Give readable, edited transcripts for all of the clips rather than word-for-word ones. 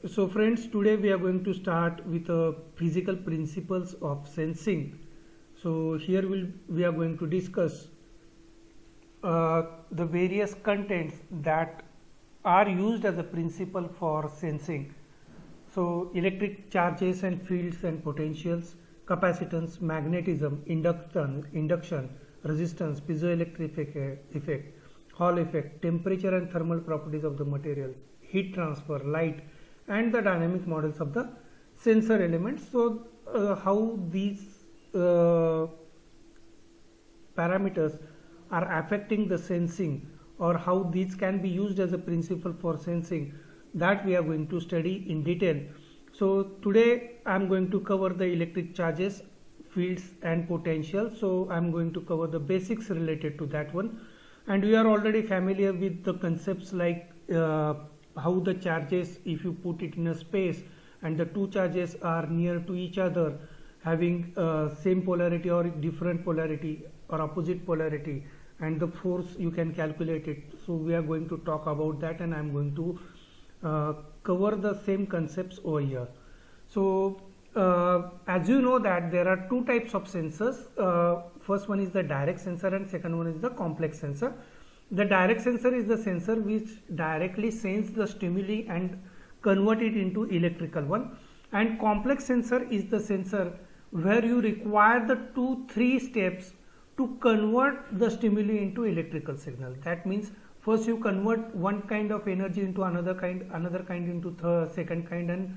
So friends, today we are going to start with physical principles of sensing. So here we are going to discuss the various contents that are used as a principle for sensing. So electric charges and fields and potentials, capacitance, magnetism, induction, resistance, piezoelectric effect, Hall effect, temperature and thermal properties of the material, heat transfer, light, and the dynamic models of the sensor elements. So how these parameters are affecting the sensing, or how these can be used as a principle for sensing, that we are going to study in detail. So today I am going to cover the electric charges, fields and potential. So I am going to cover the basics related to that one, and we are already familiar with the concepts like how the charges, if you put it in a space and the two charges are near to each other, having same polarity or different polarity or opposite polarity, and the force you can calculate it. So we are going to talk about that, and I am going to cover the same concepts over here. So as you know that there are two types of sensors. First one is the direct sensor and second one is the complex sensor. The direct sensor is the sensor which directly senses the stimuli and convert it into electrical one, and complex sensor is the sensor where you require the 2-3 steps to convert the stimuli into electrical signal. That means first you convert one kind of energy into another kind into the second kind, and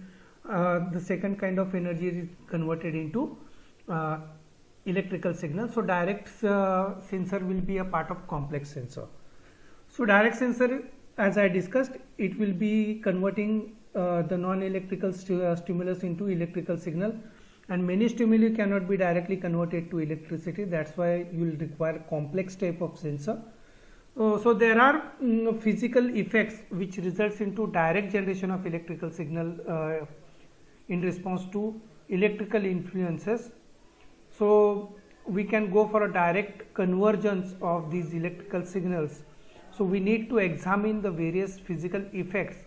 the second kind of energy is converted into electrical signal. So direct sensor will be a part of complex sensor. So direct sensor, as I discussed, it will be converting the non-electrical stimulus into electrical signal, and many stimuli cannot be directly converted to electricity. That's why you will require complex type of sensor. So there are physical effects which results into direct generation of electrical signal in response to electrical influences. So we can go for a direct convergence of these electrical signals. So we need to examine the various physical effects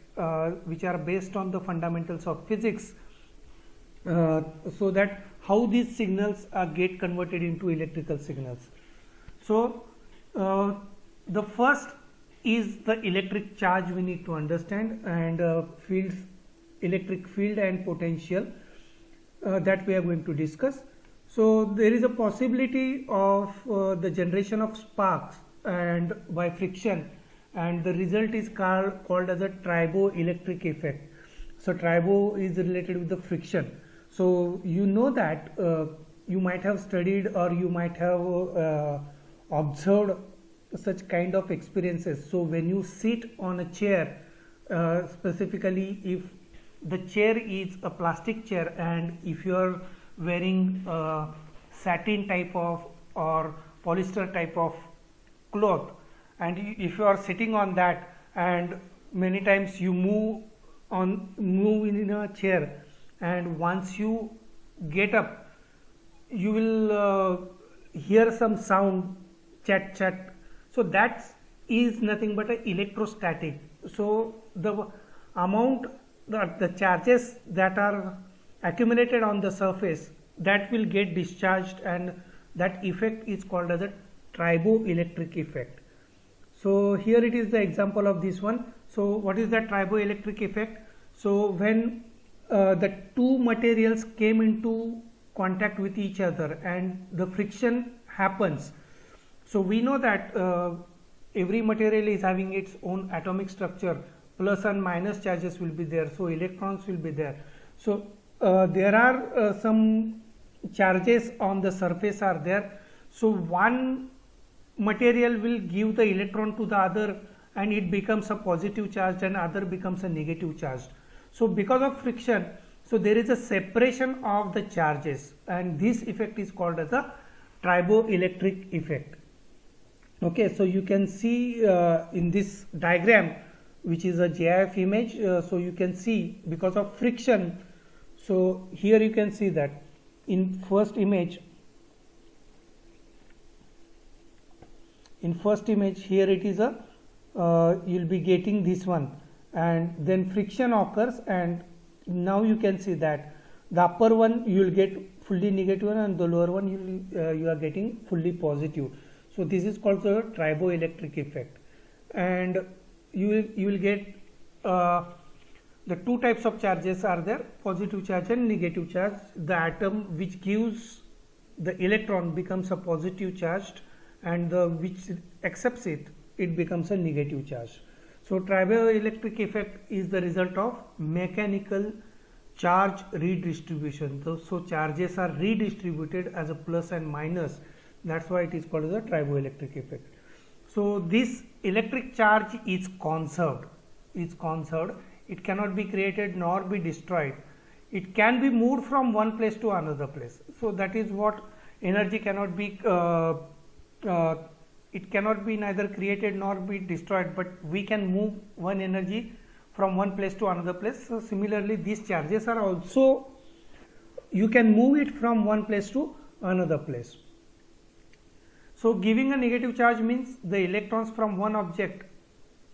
which are based on the fundamentals of physics, so that how these signals get converted into electrical signals. So the first is the electric charge we need to understand, and fields, electric field and potential that we are going to discuss. So there is a possibility of the generation of sparks and by friction, and the result is called as a triboelectric effect. So tribo is related with the friction. So you know that you might have studied or you might have observed such kind of experiences. So when you sit on a chair, specifically if the chair is a plastic chair, and if you are wearing satin type of or polyester type of cloth, and if you are sitting on that, and many times you move in a chair, and once you get up you will hear some sound, chat chat. So that is nothing but a electrostatic. So the amount, the charges that are accumulated on the surface, that will get discharged, and that effect is called as a triboelectric effect. So here it is the example of this one. So what is that triboelectric effect? So when the two materials came into contact with each other and the friction happens. So we know that every material is having its own atomic structure, plus and minus charges will be there, so electrons will be there. So there are some charges on the surface are there. So one material will give the electron to the other, and it becomes a positive charge, and other becomes a negative charge. So because of friction, so there is a separation of the charges, and this effect is called as a triboelectric effect. Okay, so you can see in this diagram, which is a GIF image, so you can see because of friction. So here you can see that in first image here it is a you'll be getting this one, and then friction occurs, and now you can see that the upper one you will get fully negative and the lower one you are getting fully positive. So this is called the triboelectric effect, and you will get the two types of charges are there, positive charge and negative charge. The atom which gives the electron becomes a positive charged, and the which accepts it becomes a negative charge. So triboelectric effect is the result of mechanical charge redistribution. So charges are redistributed as a plus and minus. That's why it is called as a triboelectric effect. So this electric charge is conserved. It cannot be created nor be destroyed. It can be moved from one place to another place. So that is what energy cannot be. It cannot be neither created nor be destroyed, but we can move one energy from one place to another place. So similarly, these charges are also, you can move it from one place to another place. So giving a negative charge means the electrons from one object,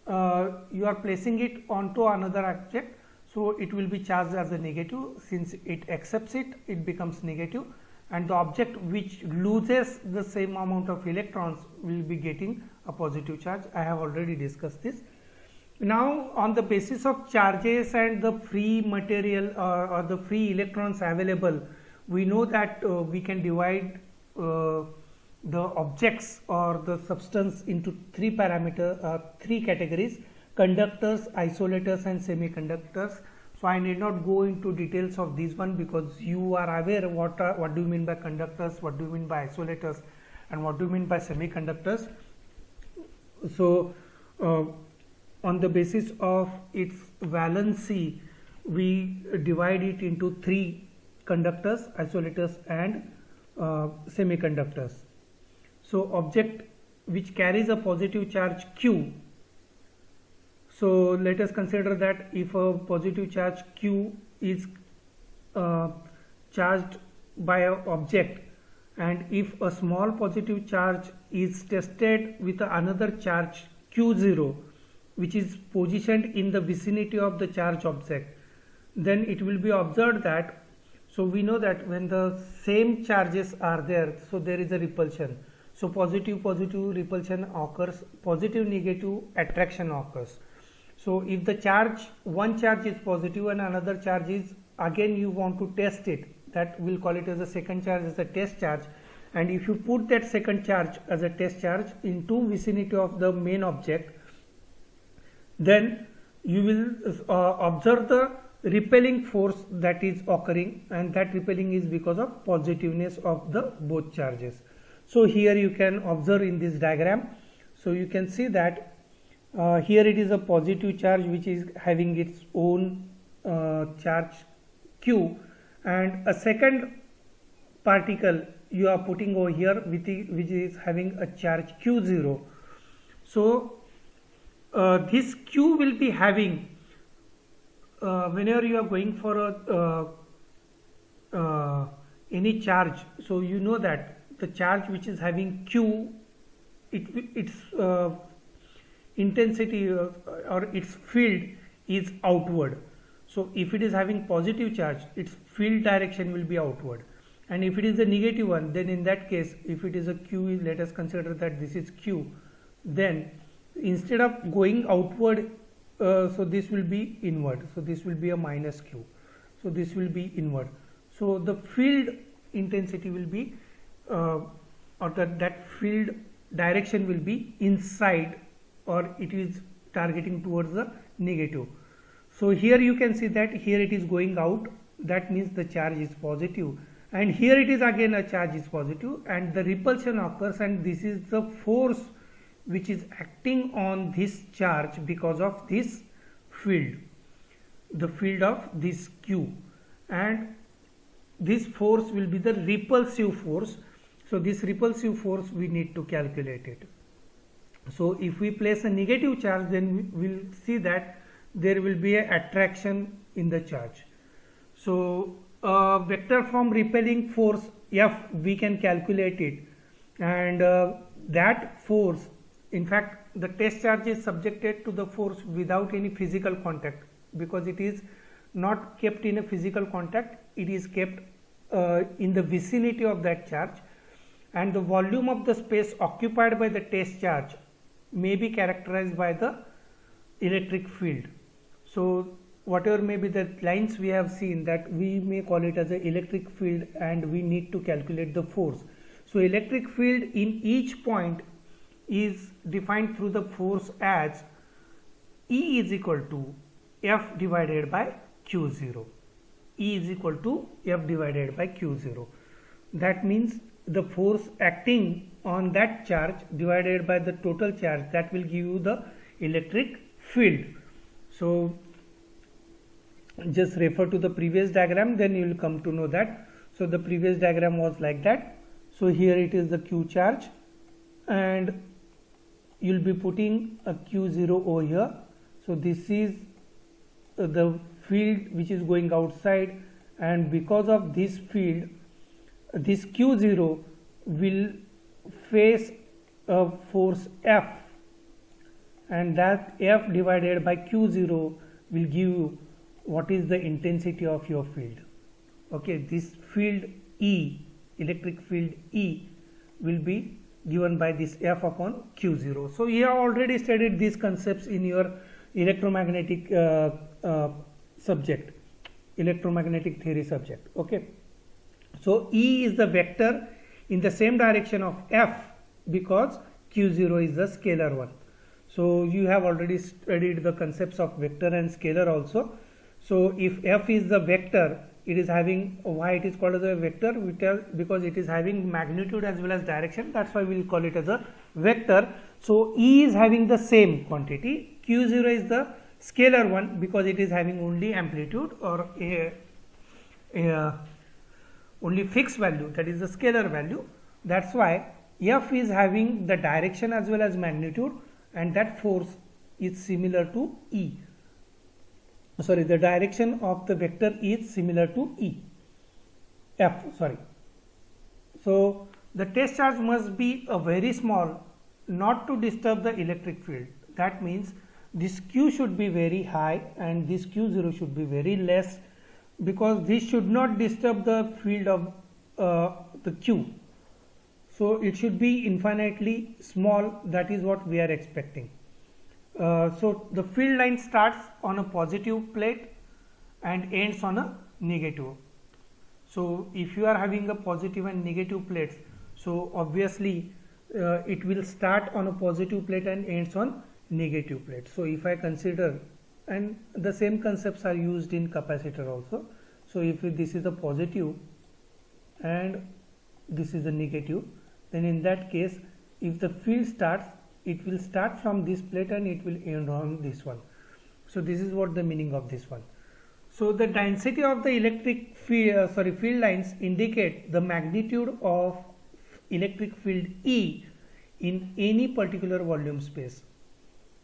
you are placing it onto another object, so it will be charged as a negative. Since it accepts it becomes negative, and the object which loses the same amount of electrons will be getting a positive charge. I have already discussed this. Now on the basis of charges and the free material or the free electrons available, we know that we can divide the objects or the substance into three categories: conductors, isolators and semiconductors. So I need not go into details of this one, because you are aware what do you mean by conductors, what do you mean by isolators, and what do you mean by semiconductors. So on the basis of its valency, we divide it into three: conductors, isolators and semiconductors. So object which carries a positive charge Q. So let us consider that if a positive charge Q is charged by an object, and if a small positive charge is tested with another charge Q0 which is positioned in the vicinity of the charge object, then it will be observed that, so we know that when the same charges are there, so there is a repulsion. So positive repulsion occurs, positive negative attraction occurs. So if the one charge is positive and another charge is, again you want to test it, that we'll call it as a second charge, as a test charge. And if you put that second charge as a test charge into vicinity of the main object, then you will observe the repelling force that is occurring, and that repelling is because of positiveness of the both charges. So here you can observe in this diagram. So you can see that here it is a positive charge which is having its own charge Q, and a second particle you are putting over here which is having a charge Q0. So this Q will be having, whenever you are going for any charge, so you know that the charge which is having Q, its intensity or its field is outward. So if it is having positive charge, its field direction will be outward, and if it is a negative one, then in that case, if it is a Q, let us consider that this is Q, then instead of going outward, so this will be inward, so this will be a minus Q, so this will be inward. So the field intensity will be or that field direction will be inside, or it is targeting towards the negative. So here you can see that here it is going out, that means the charge is positive, and here it is again a charge is positive, and the repulsion occurs, and this is the force which is acting on this charge because of this field, the field of this Q, and this force will be the repulsive force. So this repulsive force we need to calculate it. So if we place a negative charge, then we will see that there will be an attraction in the charge. So vector from repelling force F, we can calculate it, and that force in fact the test charge is subjected to the force without any physical contact, because it is not kept in a physical contact, it is kept in the vicinity of that charge, and the volume of the space occupied by the test charge may be characterized by the electric field. So whatever may be the lines we have seen, that we may call it as a electric field, and we need to calculate the force. So electric field in each point is defined through the force as E is equal to F divided by Q0. E is equal to F divided by Q0. That means the force acting on that charge divided by the total charge, that will give you the electric field. So just refer to the previous diagram, then you will come to know that. So the previous diagram was like that. So here it is the Q charge, and you will be putting a Q0 over here. So this is the field which is going outside, and because of this field, this Q0 will face a force F, and that F divided by Q0 will give you what is the intensity of your field. Okay, this field E, electric field E, will be given by this F upon Q0. So you have already studied these concepts in your electromagnetic subject, electromagnetic theory subject. Okay, so E is the vector in the same direction of F, because Q0 is the scalar one. So you have already studied the concepts of vector and scalar also. So if F is the vector, it is having, why it is called as a vector, because it is having magnitude as well as direction, that's why we will call it as a vector. So E is having the same quantity, Q0 is the scalar one, because it is having only amplitude or only fixed value, that is the scalar value. That's why F is having the direction as well as magnitude, and that force is similar to E. Sorry, the direction of the vector is similar to F. So the test charge must be a very small, not to disturb the electric field. That means this Q should be very high and this Q0 should be very less, because this should not disturb the field of the Q. So it should be infinitely small, that is what we are expecting. So the field line starts on a positive plate and ends on a negative. So if you are having a positive and negative plates, so obviously it will start on a positive plate and ends on negative plate. So if I consider, and the same concepts are used in capacitor also. So if this is a positive and this is a negative, then in that case, if the field starts, it will start from this plate and it will end on this one. So this is what the meaning of this one. So the density of the electric field, field lines indicate the magnitude of electric field E in any particular volume space.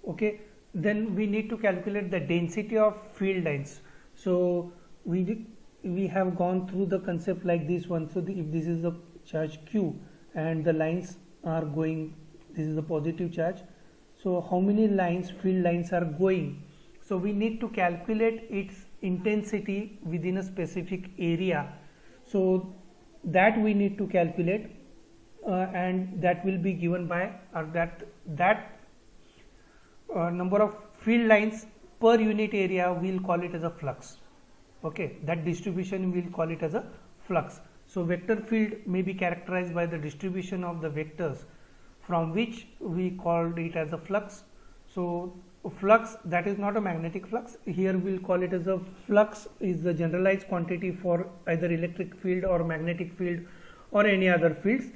Okay, then we need to calculate the density of field lines. So we have gone through the concept like this one. So if this is the charge Q and the lines are going, this is the positive charge, so how many lines, field lines are going? So we need to calculate its intensity within a specific area. So that we need to calculate, and that will be given by that number of field lines per unit area, we will call it as a flux. Okay, that distribution we will call it as a flux. So vector field may be characterized by the distribution of the vectors, from which we called it as a flux. So flux, that is not a magnetic flux, here we will call it as a flux, is the generalized quantity for either electric field or magnetic field or any other fields.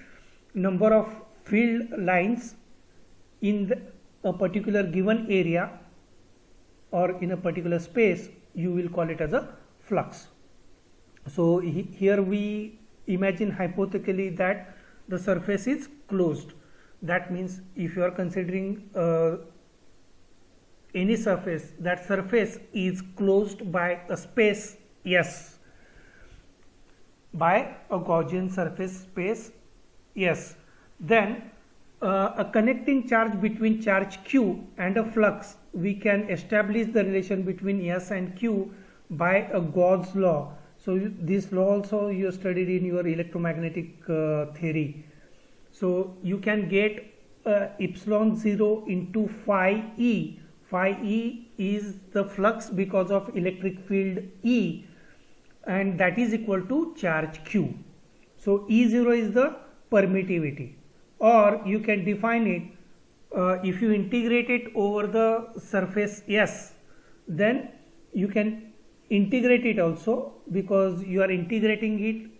Number of field lines in a particular given area or in a particular space, you will call it as a flux. So here we imagine hypothetically that the surface is closed. That means if you are considering any surface, that surface is closed by a space S, by a Gaussian surface space S, then a connecting charge between charge Q and a flux, we can establish the relation between S and Q by a Gauss law. So this law also you studied in your electromagnetic theory. So you can get epsilon 0 into phi E. Phi E is the flux because of electric field E, and that is equal to charge Q. So E0 is the permittivity, or you can define it if you integrate it over the surface S, then you can integrate it also, because you are integrating it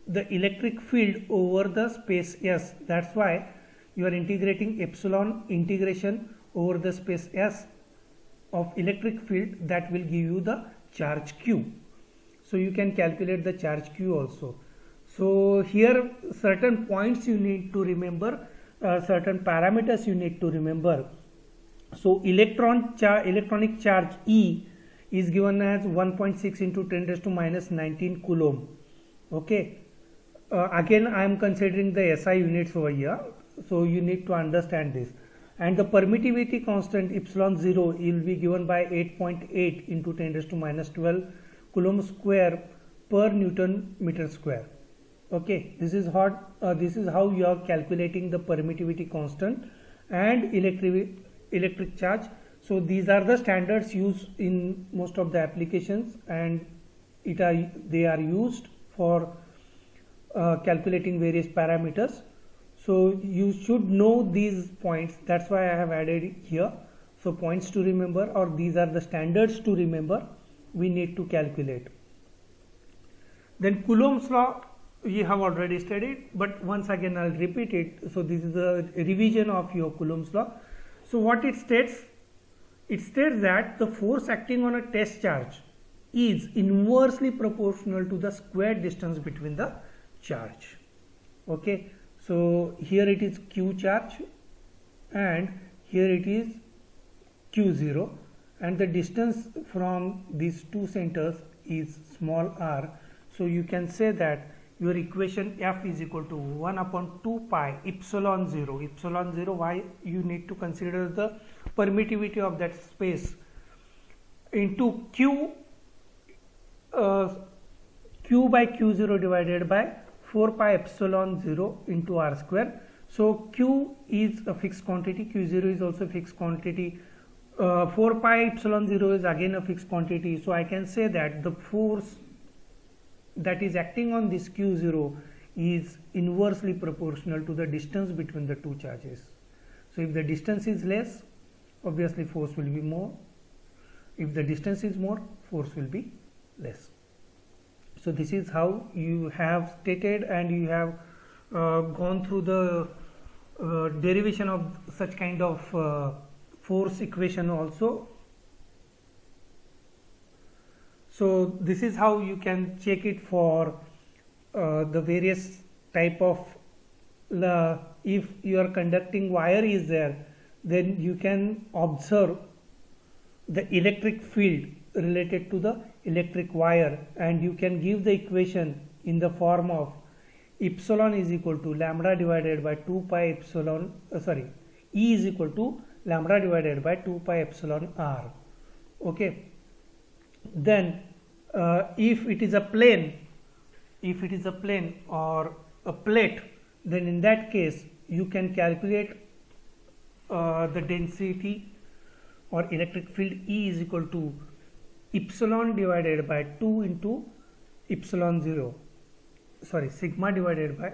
the electric field over the space S. That's why you are integrating epsilon integration over the space S of electric field, that will give you the charge Q. So you can calculate the charge Q also. So here certain points you need to remember, certain parameters you need to remember. So electronic charge E is given as 1.6 into 10 raised to minus 19 coulomb. Okay. Again I am considering the SI units over here, so you need to understand this. And the permittivity constant epsilon 0 will be given by 8.8 into 10 raised to minus 12 coulomb square per Newton meter square. Okay, this is how you are calculating the permittivity constant and electric charge. So these are the standards used in most of the applications, and they are used for calculating various parameters. So you should know these points, that's why I have added here. So points to remember, or these are the standards to remember, we need to calculate. Then Coulomb's law we have already studied, but once again I'll repeat it. So this is a revision of your Coulomb's law. So what it states that the force acting on a test charge is inversely proportional to the square distance between the charge. Okay, so here it is Q charge and here it is Q0, and the distance from these two centers is small r. So you can say that your equation F is equal to 1 upon 2 pi epsilon 0. Epsilon 0, why? You need to consider the permittivity of that space into Q by Q0 divided by 4 pi epsilon 0 into r square. So Q is a fixed quantity, Q0 is also a fixed quantity, 4 pi epsilon 0 is again a fixed quantity. So I can say that the force that is acting on this Q0 is inversely proportional to the distance between the two charges. So if the distance is less, obviously force will be more. If the distance is more, force will be less. So this is how you have stated, and you have gone through the derivation of such kind of force equation also. So this is how you can check it for the various type of if you are conducting wire is there, then you can observe the electric field related to the electric wire, and you can give the equation in the form of epsilon is equal to lambda divided by 2 pi epsilon E is equal to lambda divided by 2 pi epsilon r. Okay, then if it is a plane or a plate, then in that case you can calculate the density or electric field E is equal to epsilon divided by 2 into epsilon 0, sigma divided by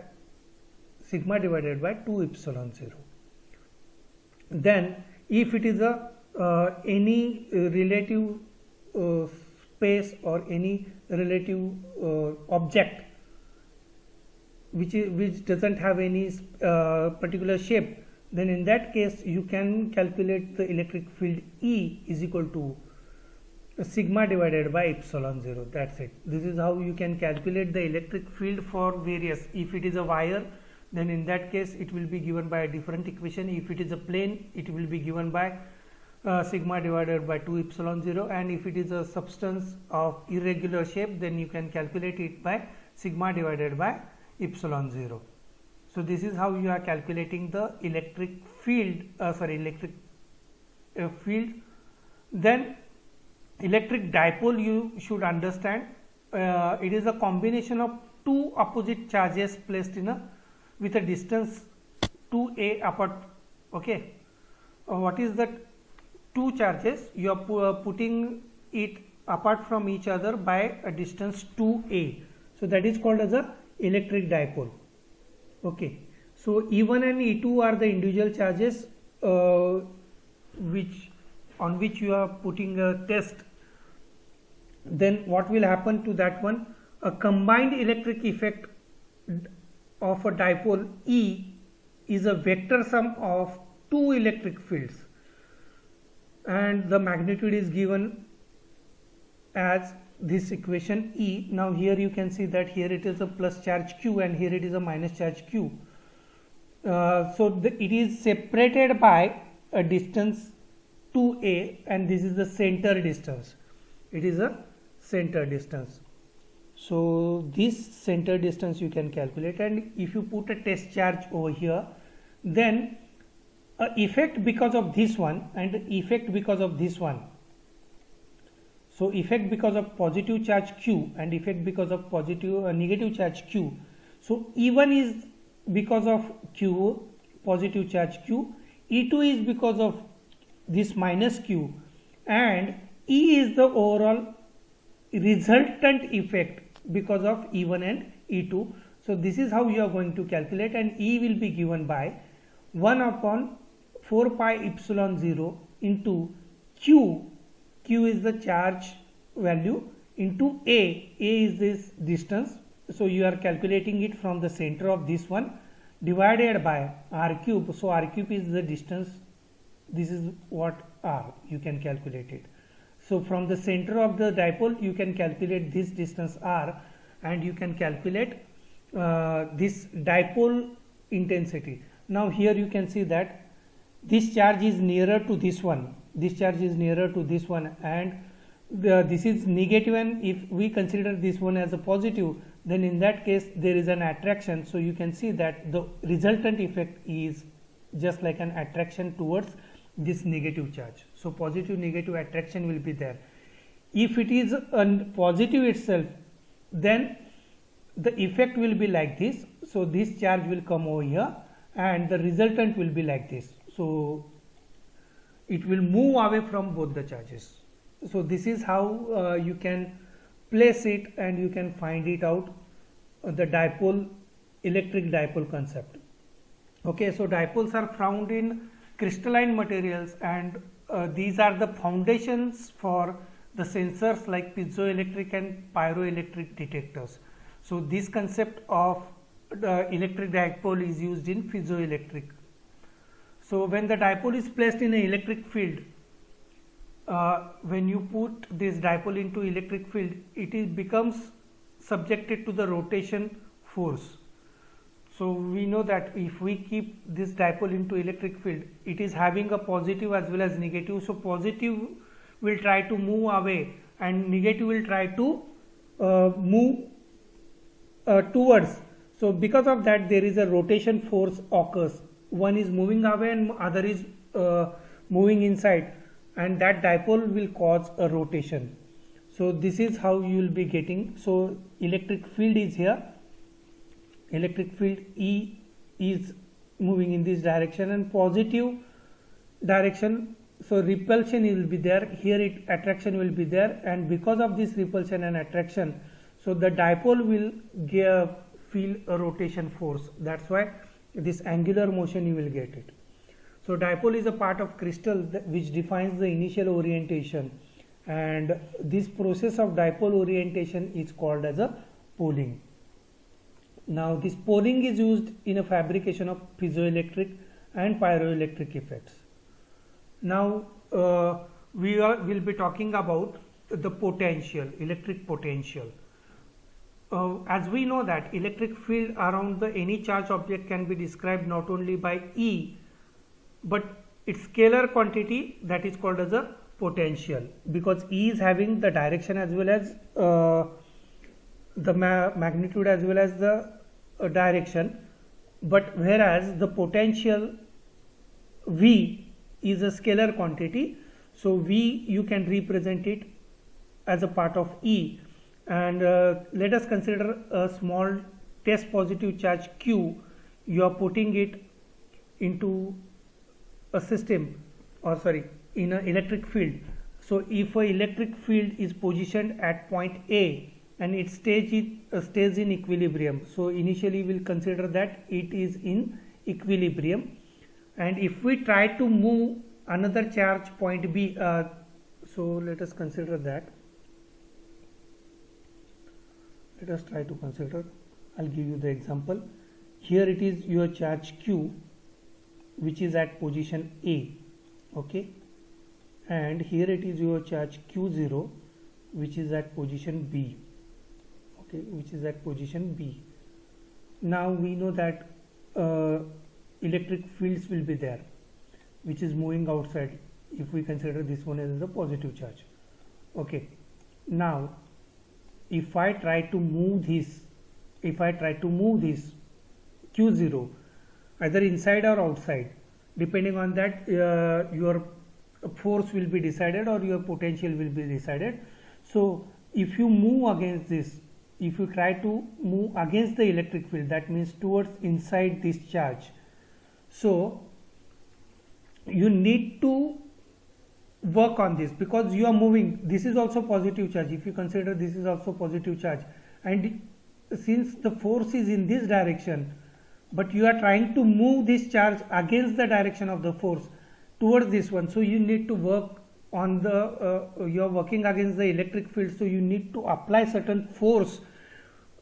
2 epsilon 0. Then if it is a any relative space or any relative object which doesn't have any particular shape, then in that case you can calculate the electric field E is equal to sigma divided by epsilon 0. That's it. This is how you can calculate the electric field for various. If it is a wire, then in that case it will be given by a different equation. If it is a plane, it will be given by sigma divided by 2 epsilon 0, and if it is a substance of irregular shape, then you can calculate it by sigma divided by epsilon 0. So this is how you are calculating the electric field, field. Then electric dipole, you should understand, it is a combination of two opposite charges placed in with a distance 2a apart. Okay, what is that? Two charges, you are putting it apart from each other by a distance 2a. So that is called as a electric dipole. Okay, so E1 and E2 are the individual charges on which you are putting a test. Then what will happen to that one? A combined electric effect of a dipole E is a vector sum of two electric fields, and the magnitude is given as this equation E. Now here you can see that here it is a plus charge Q and here it is a minus charge Q. It is separated by a distance 2a, and this is the center distance. It is a center distance. So this center distance you can calculate, and if you put a test charge over here, then effect because of this one and effect because of this one. So effect because of positive charge Q and effect because of negative charge Q. So E1 is because of Q, positive charge Q, E2 is because of this minus Q, and E is the overall resultant effect because of E1 and E2. So this is how you are going to calculate, and E will be given by 1 upon 4 pi epsilon 0 into Q. Q is the charge value into A. A is this distance. So you are calculating it from the center of this one divided by R cube. So R cube is the distance. This is what R, you can calculate it. So from the center of the dipole you can calculate this distance R, and you can calculate this dipole intensity. Now here you can see that this charge is nearer to this one, this charge is nearer to this one, and this is negative, and if we consider this one as a positive, then in that case there is an attraction. So you can see that the resultant effect is just like an attraction towards this negative charge. So positive negative attraction will be there. If it is a positive itself, then the effect will be like this. So this charge will come over here and the resultant will be like this. So it will move away from both the charges. So this is how you can place it, and you can find it out, the dipole, electric dipole concept. Okay, so dipoles are found in crystalline materials, and these are the foundations for the sensors like piezoelectric and pyroelectric detectors. So this concept of the electric dipole is used in piezoelectric. So when the dipole is placed in an electric field, when you put this dipole into electric field, it becomes subjected to the rotation force. So we know that if we keep this dipole into electric field, it is having a positive as well as negative. So positive will try to move away and negative will try to move towards. So because of that there is a rotation force occurs. One is moving away and other is moving inside, and that dipole will cause a rotation. So this is how you will be getting. So electric field is here, electric field E is moving in this direction and positive direction. So repulsion will be there, here attraction will be there, and because of this repulsion and attraction, so the dipole will feel a rotation force. That's why this angular motion you will get it. So dipole is a part of crystal which defines the initial orientation, and this process of dipole orientation is called as a poling. Now this poling is used in a fabrication of piezoelectric and pyroelectric effects. Now we will be talking about the potential, electric potential. As we know that electric field around any charged object can be described not only by E but its scalar quantity, that is called as a potential, because E is having the direction as well as the magnitude as well as the direction. but whereas the potential V is a scalar quantity, so V you can represent it as a part of E. And let us consider a small test positive charge Q. You are putting it into a system, or sorry, in an electric field. So if an electric field is positioned at point A and it stays in equilibrium, so initially we'll consider that it is in equilibrium, and if we try to move another charge point B, so let us consider that. Let us try to consider. I'll give you the example. Here it is your charge Q, which is at position A, okay, and here it is your charge Q0, which is at position B, okay, which is at position B. Now we know that electric fields will be there, which is moving outside, if we consider this one as a positive charge, okay. Now if I try to move this Q0 either inside or outside, depending on that your force will be decided or your potential will be decided. So if you move against this, if you try to move against the electric field, that means towards inside this charge, so you need to work on this, because you are moving. This is also positive charge. If you consider this is also positive charge, and since the force is in this direction, but you are trying to move this charge against the direction of the force towards this one, so you need to work on the you are working against the electric field, so you need to apply certain force.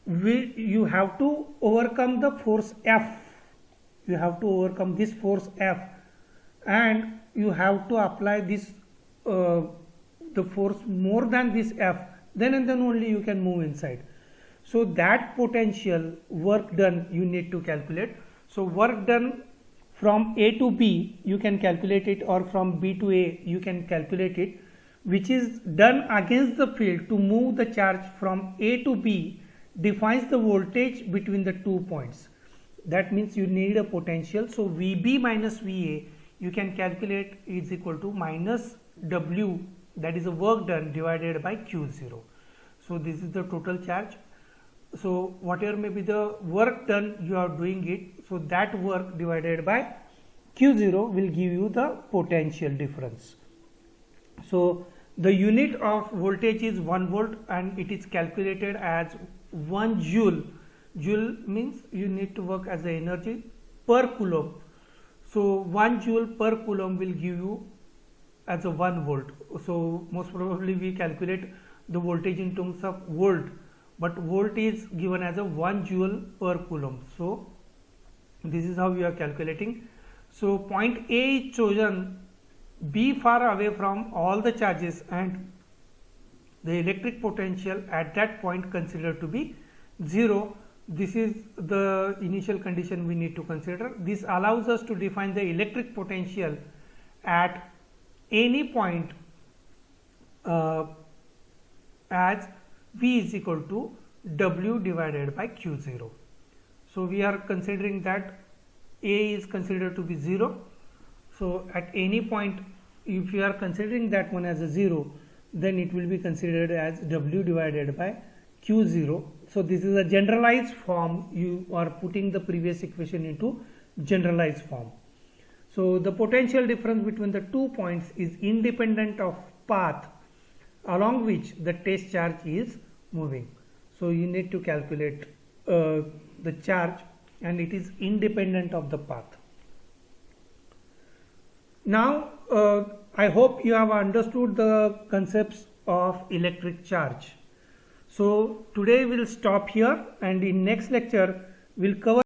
You have to overcome the force F. You have to overcome this force F, and you have to apply this the force more than this F, then and then only you can move inside. So that potential work done you need to calculate. So work done from A to B you can calculate it, or from B to A you can calculate it, which is done against the field to move the charge from A to B, defines the voltage between the 2 points. That means you need a potential. So VB minus VA you can calculate is equal to minus W, that is the work done, divided by Q0. So this is the total charge. So whatever may be the work done you are doing it, so that work divided by Q0 will give you the potential difference. So the unit of voltage is 1 volt and it is calculated as 1 joule. Joule means you need to work as the energy per coulomb. So 1 joule per coulomb will give you as a 1 volt. So most probably we calculate the voltage in terms of volt, but volt is given as a 1 joule per coulomb. So this is how we are calculating. So point A is chosen, be far away from all the charges, and the electric potential at that point considered to be 0. This is the initial condition we need to consider. This allows us to define the electric potential at any point as V is equal to W divided by Q0. So we are considering that A is considered to be 0. So at any point, if you are considering that one as a 0, then it will be considered as W divided by Q0. So this is a generalized form. You are putting the previous equation into generalized form. So the potential difference between the 2 points is independent of path along which the test charge is moving. So you need to calculate the charge, and it is independent of the path. Now I hope you have understood the concepts of electric charge. So today we'll stop here, and in next lecture we'll cover